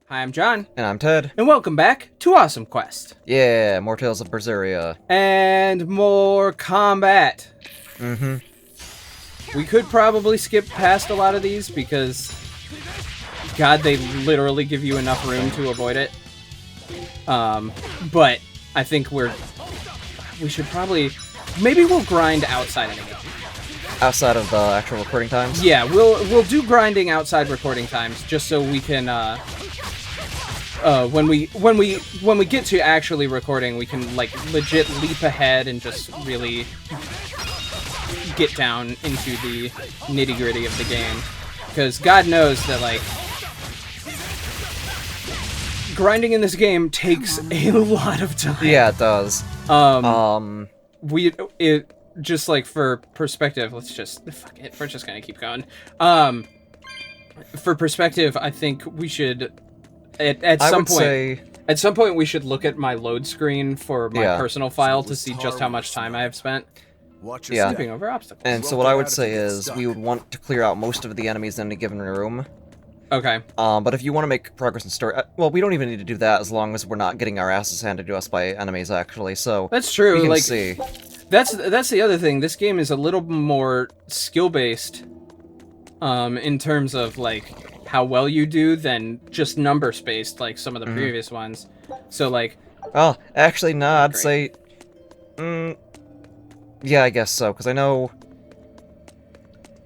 Hi, I'm John. And I'm Ted. And welcome back to Awesome Quest. Yeah, more Tales of Berseria. And more combat. Mm-hmm. We could probably skip past a lot of these because, God, they literally give you enough room to avoid it. But I think we should probably, maybe we'll grind outside of the game. Outside of the actual recording times? Yeah, we'll do grinding outside recording times just so we can, when we get to actually recording, we can like legit leap ahead and just really get down into the nitty-gritty of the game. Because God knows that like grinding in this game takes a lot of time. Yeah, it does. Just like for perspective, fuck it, we're just gonna keep going. For perspective, I think we should at some point we should look at my load screen for my personal file to see just how much time I have spent. Skipping over obstacles. And so what I would say is we would want to clear out most of the enemies in a given room. Okay. But if you want to make progress in story, well, we don't even need to do that as long as we're not getting our asses handed to us by enemies, actually. So that's true. We can like, see. That's the other thing. This game is a little more skill-based, in terms of like how well you do than just number-spaced like some of the previous ones. So like. Oh, actually, no. I'd say. Yeah, I guess so, because I know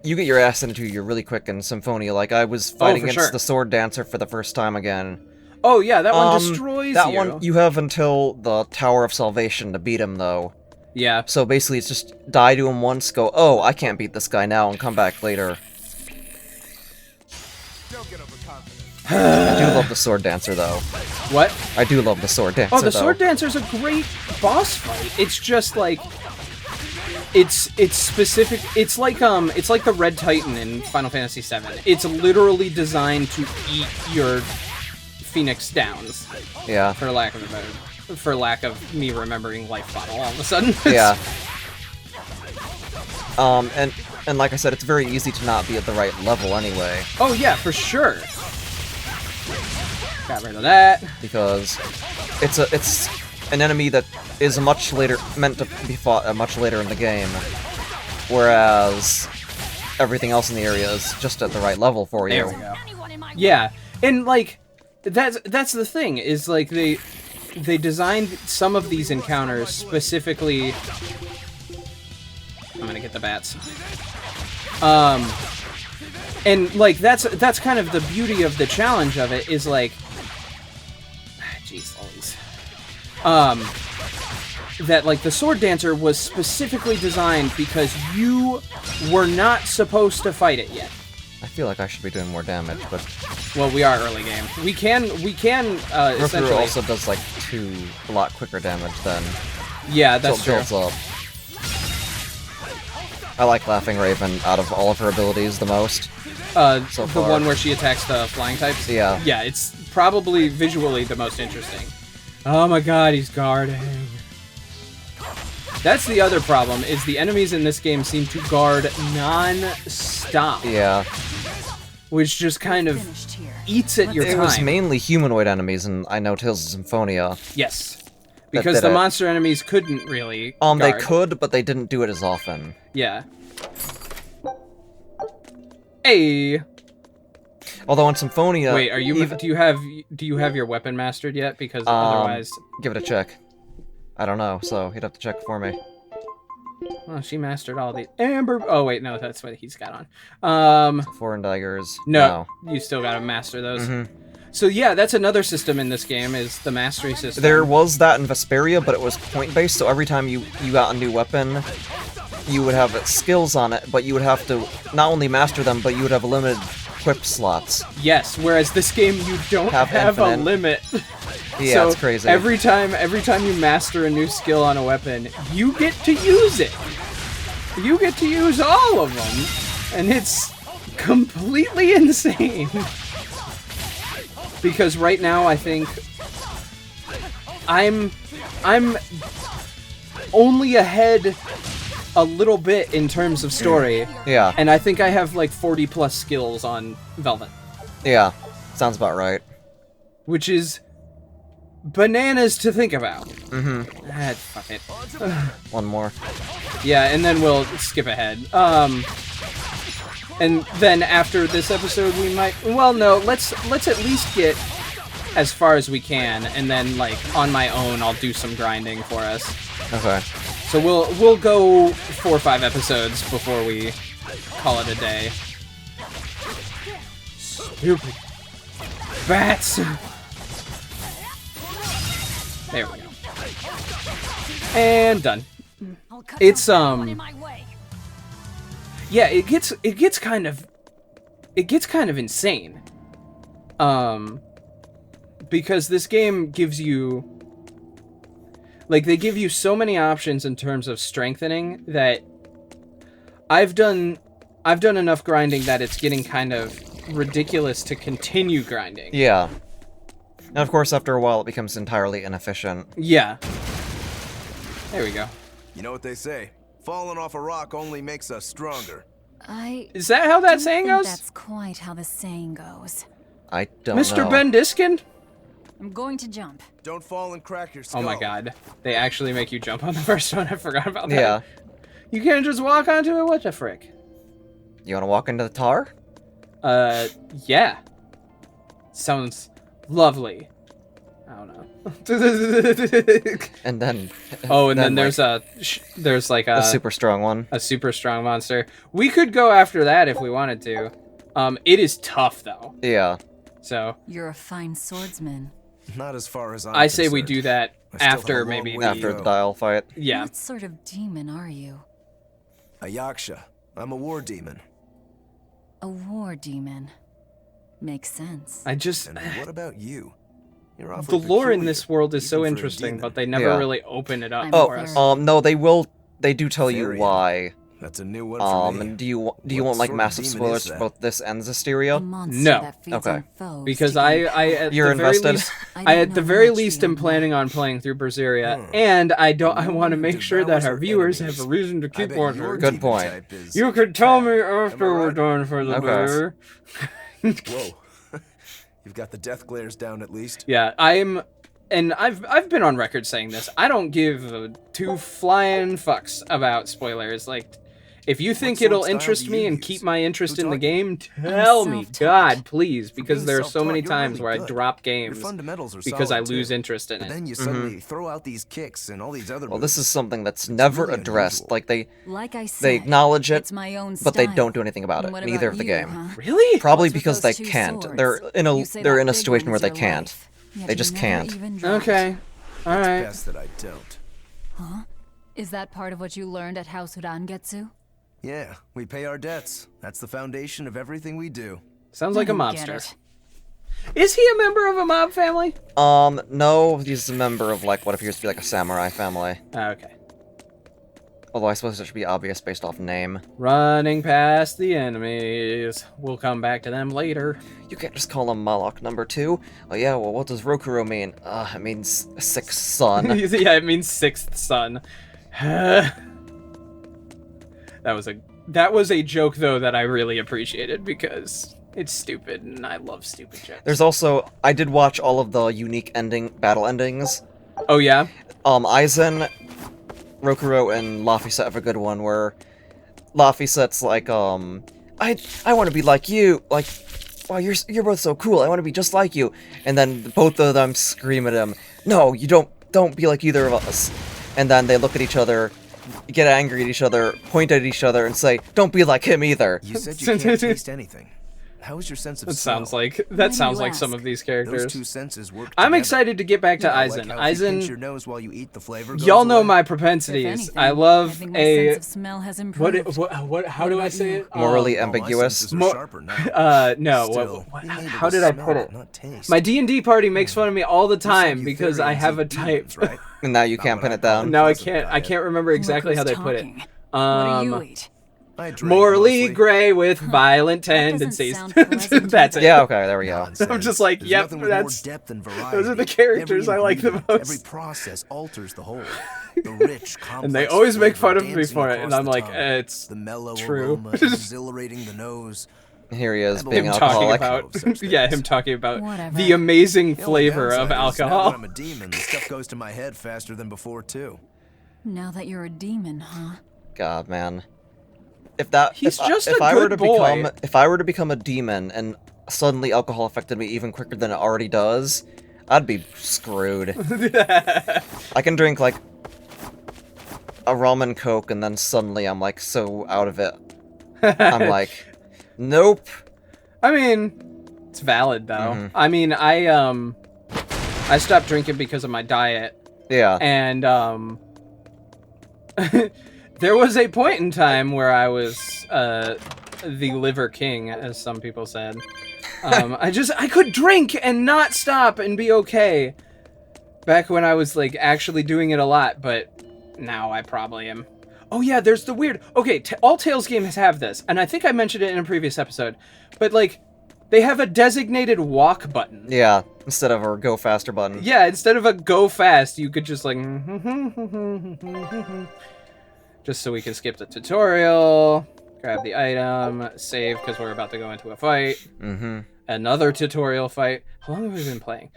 you get your ass into you really quick in Symphonia. Like, I was fighting against the Sword Dancer for the first time again. Oh, yeah, that one destroys you. That one, you have until the Tower of Salvation to beat him, though. Yeah. So basically, it's just die to him once, go, oh, I can't beat this guy now, and come back later. I do love the Sword Dancer, though. What? I do love the Sword Dancer, Oh, the Sword Dancer's a great boss fight. It's just like... It's specific. It's like the Red Titan in Final Fantasy VII. It's literally designed to eat your Phoenix Downs. Yeah. For lack of me remembering Life Bottle all of a sudden. Yeah. And like I said, it's very easy to not be at the right level anyway. Oh yeah, for sure. Got rid of that. Because it's an enemy that is meant to be fought much later in the game, whereas everything else in the area is just at the right level for you. There we go. Yeah, and like that's the thing is like they designed some of these encounters specifically. I'm gonna get the bats. And like that's kind of the beauty of the challenge of it is like, jeez, always. That like the Sword Dancer was specifically designed because you were not supposed to fight it yet. I feel like I should be doing more damage, but well, we are early game. We can essentially also does like a lot quicker damage than that's true. Builds up. I like Laughing Raven out of all of her abilities the most. So the one where she attacks the flying types. Yeah. Yeah, it's probably visually the most interesting. Oh my God, he's guarding. That's the other problem, is the enemies in this game seem to guard non-stop. Yeah. Which just kind of eats at your time. It was mainly humanoid enemies in, I know, Tales of Symphonia. Yes. Because the monster enemies couldn't really guard. They could, but they didn't do it as often. Yeah. Hey! Although in Symphonia... Wait, do you have your weapon mastered yet? Because otherwise... Give it a check. I don't know, so you'd have to check for me. Oh, she mastered all the amber... Oh, wait, no, that's what he's got on. Foreign daggers. No, you still gotta master those. So yeah, that's another system in this game, is the mastery system. There was that in Vesperia, but it was point-based, so every time you got a new weapon, you would have skills on it, but you would have to not only master them, but you would have limited equip slots. Yes, whereas this game you don't have a limit. Yeah, so it's crazy. Every time you master a new skill on a weapon, you get to use it. You get to use all of them, and it's completely insane. Because right now I think I'm only ahead a little bit in terms of story. Yeah. And I think I have like 40 plus skills on Velvet. Yeah, sounds about right. which is bananas to think about. Mm-hmm. Fuck it. One more. Yeah, and then we'll skip ahead. And then after this episode, we might. Well, no. Let's at least get as far as we can, and then like on my own, I'll do some grinding for us. Okay. So we'll go 4 or 5 episodes before we call it a day. Stupid bats. There we go. And done. It's yeah, it gets kind of insane. Because this game gives you, like, they give you so many options in terms of strengthening that I've done enough grinding that it's getting kind of ridiculous to continue grinding. Yeah. And of course, after a while, it becomes entirely inefficient. Yeah. There we go. You know what they say? Falling off a rock only makes us stronger. Is that how that saying goes? That's quite how the saying goes. I don't know. Mr. Ben Diskin? I'm going to jump. Don't fall and crack your skull. Oh my god. They actually make you jump on the first one. I forgot about that. Yeah. You can't just walk onto it? What the frick? You want to walk into the tar? Yeah. Sounds lovely. I don't know. And then... Oh, and then there's there's like a super strong one. A super strong monster. We could go after that if we wanted to. It is tough, though. Yeah. So... You're a fine swordsman. Not as far as I say we do that after maybe after the dial fight. Yeah. What sort of demon are you? A yaksha. I'm a war demon. A war demon. Makes sense. I just... And what about you? You're the awfully lore in peculiar, this world is so even for a interesting, demon. but they never really open it up for us. No, they do tell you why. That's a new one for me. And do you want like massive spoilers for both this and Zestiria? No. Okay. Because I at You're the very invested? least, I at the very least am planning on playing through Berseria, and I want to make sure that our viewers have a reason to keep watching. Good point. You could tell me after we're done for the bear. Whoa. You've got the death glares down at least. Yeah, and I've been on record saying this. I don't give 2 flying fucks about spoilers. Like, if you think it'll interest me and keep my interest in the game, tell me, God, please, because there are so many times where I drop games because I lose interest in it. But then you suddenly throw out these kicks and all these other Well, moves. this is something that's never addressed. Like they I said, they acknowledge it, it's my own but they style. don't do anything about And it. what Neither about of the you, game. huh? Really? Probably What's with because those they 2 can't. swords? They're in You a say they're that in a big situation where one's they your can't. life, yet They you just never can't. even dropped. Okay. All right. Best that I don't. Huh? Is that part of what you learned at House Urangetsu? Yeah, we pay our debts. That's the foundation of everything we do. Sounds like a I don't get mobster. it. Is he a member of a mob family? No, he's a member of like what appears to be like a samurai family. Okay. Although I suppose it should be obvious based off name. Running past the enemies. We'll come back to them later. You can't just call him Malok number 2. Oh yeah, well what does Rokuro mean? It means 6th son. Yeah, it means 6th son. That was a joke though that I really appreciated because it's stupid and I love stupid jokes. There's also, I did watch all of the unique battle endings. Oh yeah? Aizen, Rokuro, and Laphicet have a good one where Laphicet's like, I want to be like you, like, wow, you're both so cool, I want to be just like you. And then both of them scream at him, no, you don't be like either of us. And then they look at each other, get angry at each other, point at each other, and say, don't be like him either. You said you can't taste anything. How is your sense of That smell? sounds like some of these characters. Those 2 senses work I'm together. excited to get back to Like Aizen. how if you pinch your Aizen, nose while you eat, the flavor goes y'all know away. my If propensities. anything, I love think my a sense of smell has improved. how do I say it? Morally Oh, my ambiguous. senses are sharper now. No. Still, being able How to did I smell put it? not taste. My D&D party makes fun of me all the You said time because I have a Eutherians eat type. demons, right? And now you Not can't what pin I it down. call Now I pleasant can't diet. remember exactly how they put it. Talking. What do you eat? I drink Morally mostly. gray with violent doesn't tendencies. sound pleasant That's it. Yeah, okay, there we go. Nonsense. I'm just like, There's yep, nothing with that's- more depth and those are variety. the characters Every I like the ingredient, most. Every process alters the whole. The rich, complex And they always make flavor fun of me dancing for it, and across I'm the like, tongue. it's the mellow true. aroma exhilarating the nose. Here he is, Him being Him alcoholic. talking about, yeah, him talking about Whatever. the amazing The only flavor of downside is now that alcohol. I'm a demon, the stuff goes to my head faster than before, too. Now that you're a demon, huh? God, man. If He's just a I were good to boy. if I were to become a demon and suddenly alcohol affected me even quicker than it already does, I'd be screwed. I can drink like a rum and coke and then suddenly I'm like so out of it. I'm like, nope. I mean, it's valid though. I mean, I stopped drinking because of my diet, Yeah. and there was a point in time where I was the liver king, as some people said. I could drink and not stop and be okay. Back when I was like actually doing it a lot, but now I probably am. Oh yeah, there's the weird. Okay, all Tales games have this, and I think I mentioned it in a previous episode. But like, they have a designated walk button. Yeah, instead of a go faster button. Yeah, instead of a go fast, you could just like just so we can skip the tutorial, grab the item, save because we're about to go into a fight. Another tutorial fight. How long have we been playing?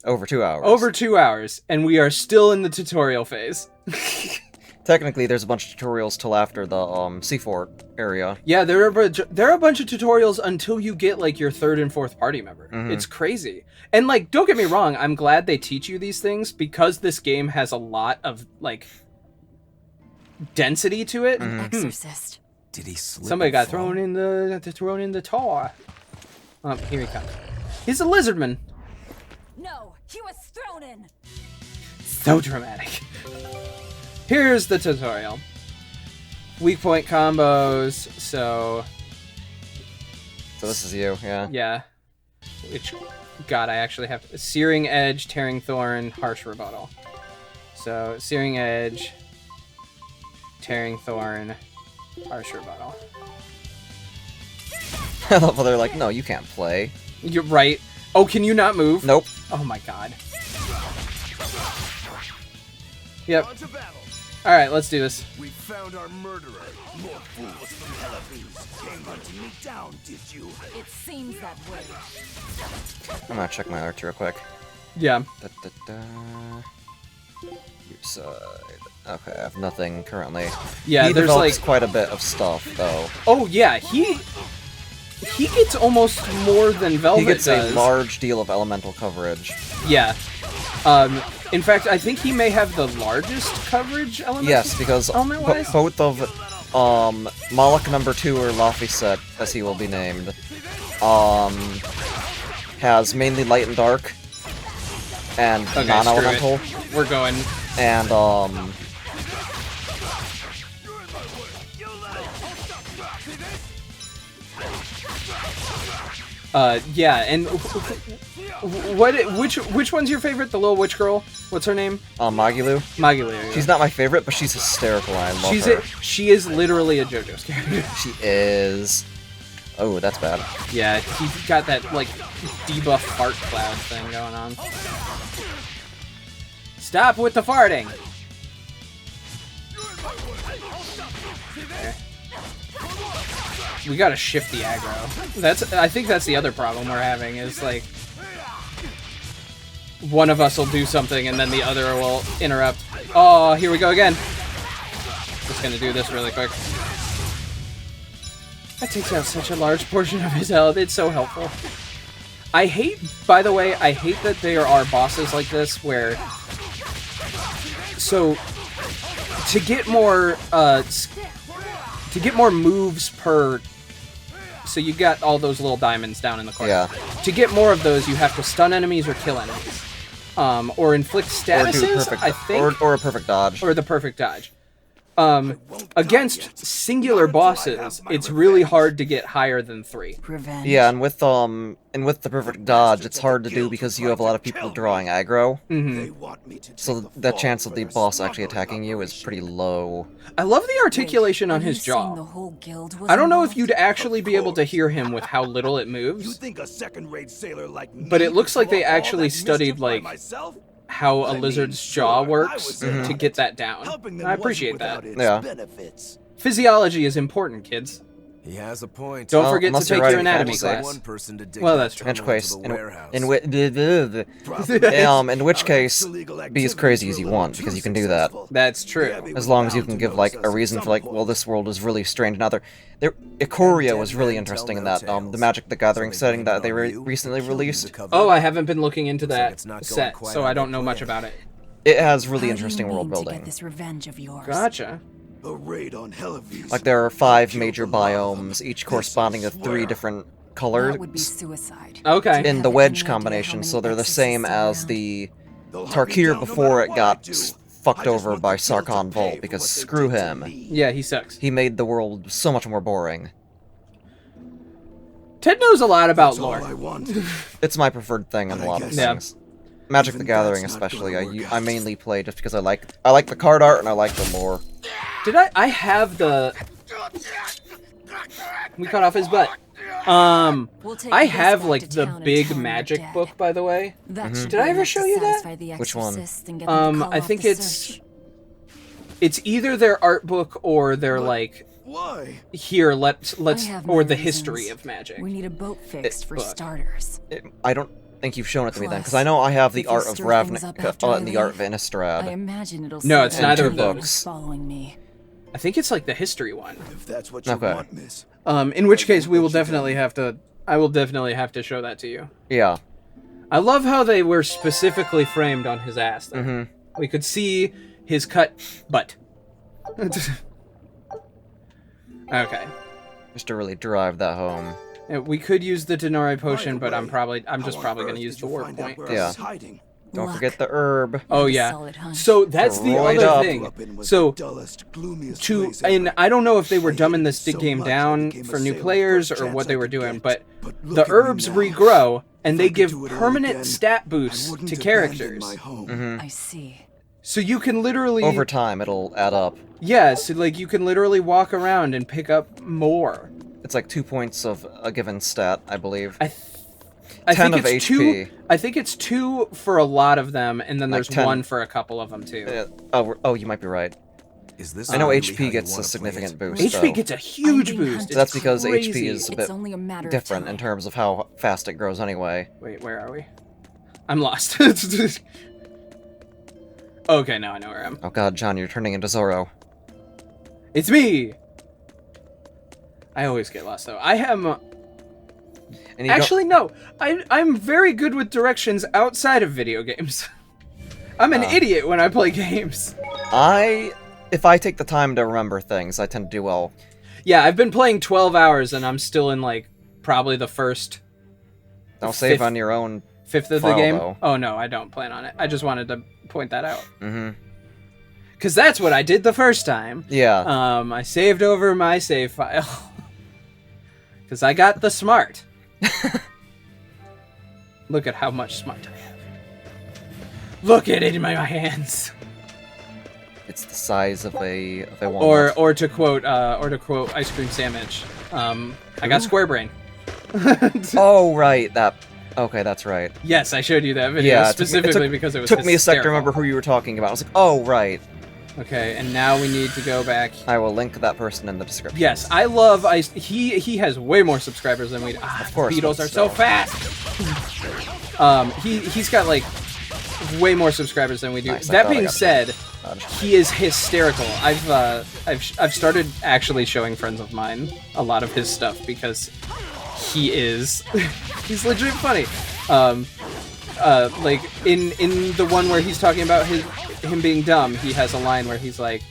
Over 2 hours. Over 2 hours, and we are still in the tutorial phase. Technically, there's a bunch of tutorials till after the Sea Fort area. Yeah, there are a bunch of tutorials until you get like your third and fourth party member. It's crazy. And like, don't get me wrong, I'm glad they teach you these things because this game has a lot of like density to it. Exorcist. Did he slip? Somebody and got fall? thrown in the tar. Here he comes. He's a lizardman. No, he was thrown in. So dramatic. Here's the tutorial. Weak point combos, so this is you, yeah. yeah. Which, God, I actually have to. Searing Edge, Tearing Thorn, Harsh Rebuttal. So, Searing Edge, Tearing Thorn, Harsh Rebuttal. I love how they're like, no, you can't play. You're right. Oh, can you not move? Nope. Oh my God. Yep. Alright, let's do this. We found our murderer. More fools from Eloise came hunting me down, did you? It seems that way. I'm gonna check my art real quick. Yeah. Your side. Okay, I have nothing currently. Yeah, he there's develops like... quite a bit of stuff, though. Oh yeah, he gets almost more than Velvet He gets does. a large deal of elemental coverage. Yeah. In fact, I think he may have the largest coverage element. Yes, because element-wise? both of Moloch number 2, or Laphicet, as he will be named, has mainly light and dark and Okay, non-elemental. screw it. We're going. And yeah, and which one's your favorite? The little witch girl? What's her name? Magilu. Magilu. Yeah. She's not my favorite, but she's hysterical. And I love her. She is literally a JoJo's character. She is. Oh, that's bad. Yeah, he got that like debuff fart cloud thing going on. Stop with the farting. There. We gotta shift the aggro. I think that's the other problem we're having is like one of us will do something and then the other will interrupt. Oh, here we go again. Just gonna do this really quick. That takes out such a large portion of his health. It's so helpful. By the way, I hate that there are bosses like this where... So, to get more moves per... So you got all those little diamonds down in the corner. Yeah. To get more of those, you have to stun enemies or kill enemies. Or inflict statuses, I think. Or a perfect dodge. Or the perfect dodge. Against singular bosses, it's really hard to get higher than 3. Revenge. Yeah, and with the perfect dodge, it's hard to do because you have a lot of people drawing aggro. So the chance of the boss actually attacking you is pretty low. I love the articulation on his jaw. I don't know if you'd actually be able to hear him with how little it moves, but it looks like they actually studied like how a lizard's jaw works to get that down. I appreciate that. Yeah. Physiology is important, kids. He has a point. Don't forget to unless you're take your writing anatomy fantasy. class. One person to dig Well, that that's true. In which tunnel case, into the warehouse. in which case, be as crazy as you want, because you can do that. That's true. As long as you can give, like, a reason for, like, well, this world is really strange. Now, Ikoria was really interesting in that, the Magic the Gathering setting that they recently released. Oh, I haven't been looking into that set, so I don't know much about it. It has really How do you interesting mean world to get building. this revenge of yours? Gotcha. A raid on Helavis. Like, there are 5 major biomes, each corresponding to 3 different colors. That would be suicide. Okay. In the Have wedge any idea combination, how so many they're the exorcists same are as around? the They'll hunt me Tarkir down no before matter it what got I do. fucked I just over want by the guild to Sarkon pay Vol, for because what they screw did to him. me. Yeah, he sucks. He made the world so much more boring. Ted knows a lot about That's all lore. I want. It's my preferred thing in But a I lot of guess- things. Magic the even Gathering that's not especially, gonna work I out. mainly play just because I like the card art and I like the lore. Did I have the... We cut off his butt. We'll take I this have, back like, to the town and big tell 'em magic you're dead. book, by the way. That should Did I be ever enough show to you that? satisfy the Which one? exorcists and get them to call I off think the it's... search. It's either their art book or their, like, Why? here, let's I have or my the reasons. history of magic. We need a boat fixed for book. starters. I don't think you've shown it to me then, because Plus, I know I have the if you art of stir things up after I and the art of leave, I Innistrad. imagine it'll No, save it's the neither of people those. following me. I think it's, like, the history one. If that's what you Okay. want, miss. In which case, we will definitely have to... I will definitely have to show that to you. Yeah. I love how they were specifically framed on his ass there. Mhm. We could see his cut butt. Okay. Just to really drive that home. We could use the Denori potion, By the but I'm way, just how probably on going to earth use did the you warp find out point. where I Yeah. was hiding? Don't Luck. forget the herb. Oh A yeah. solid hunch. So that's the Right other up. thing. So and I don't know if they were dumbing this game down for new players or what they were doing, but the herbs regrow and they give permanent stat boosts to characters. I see. So you can literally Over time, it'll add up. yeah, so like you can literally walk around and pick up more. It's like 2 points of a given stat, I believe. I 10 think of it's HP. 2. I think it's 2 for a lot of them, and then Like there's 10. 1 for a couple of them too. Oh, you might be right. Is this I know really HP how gets you a wanna play significant it? boost. HP though. gets a huge being boost. hunted. It's That's because crazy. HP is a It's bit only a matter of different time. in terms of how fast it grows anyway. Wait, where are we? I'm lost. Okay, now I know where I am. Oh god, John, you're turning into Zoro. It's me. I always get lost though. I am And you actually no. I'm very good with directions outside of video games. I'm an idiot when I play games. if I take the time to remember things, I tend to do well. Yeah, I've been playing 12 hours and I'm still in like probably the first Don't save fifth- on your own. fifth of the File, game. though. Oh no, I don't plan on it. I just wanted to point that out. Mm-hmm. Cause that's what I did the first time. Yeah. I saved over my save file. Cause I got the smart. Look at how much smart I have. Look at it in my hands. It's the size of a walnut. Or to quote Ice Cream Sandwich, I got square brain. Oh right, okay, that's right. Yes, I showed you that video Yeah, specifically because it was took me a sec to hysterical. remember who you were talking about. I was like, oh right. Okay, and now we need to go back. I will link that person in the description. Yes, I love Ice. He has way more subscribers than we do. Of course, Beatles but are so still. fast. He's got like way more subscribers than we do. Nice, I That thought I being got said, that. he is hysterical. I've started actually showing friends of mine a lot of his stuff because he's legit funny. Like in the one where he's talking about him being dumb, he has a line where he's like,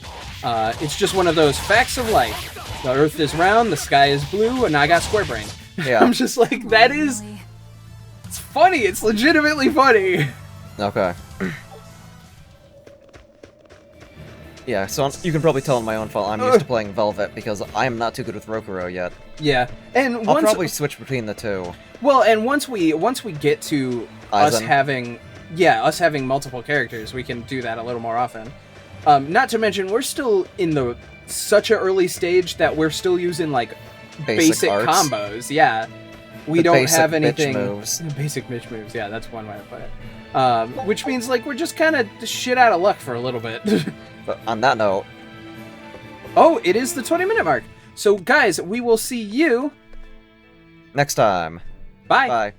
"It's just one of those facts of life. The Earth is round, the sky is blue, and I got square brain." Yeah. I'm just like, that is. It's funny. It's legitimately funny. Okay. Yeah, so you can probably tell in my own fault I'm used to playing Velvet because I am not too good with Rokuro yet. Yeah, and I'll once probably switch between the two. well, and once we get to us Aizen. having multiple characters, we can do that a little more often. Not to mention, we're still in such an early stage that we're still using like basic arts. combos. Yeah, we The don't basic have bitch anything. moves. Basic bitch moves. Yeah, that's one way to put it. Which means like we're just kind of shit out of luck for a little bit. But on that note, Oh, it is the 20-minute mark. So, guys, we will see you next time. Bye. Bye.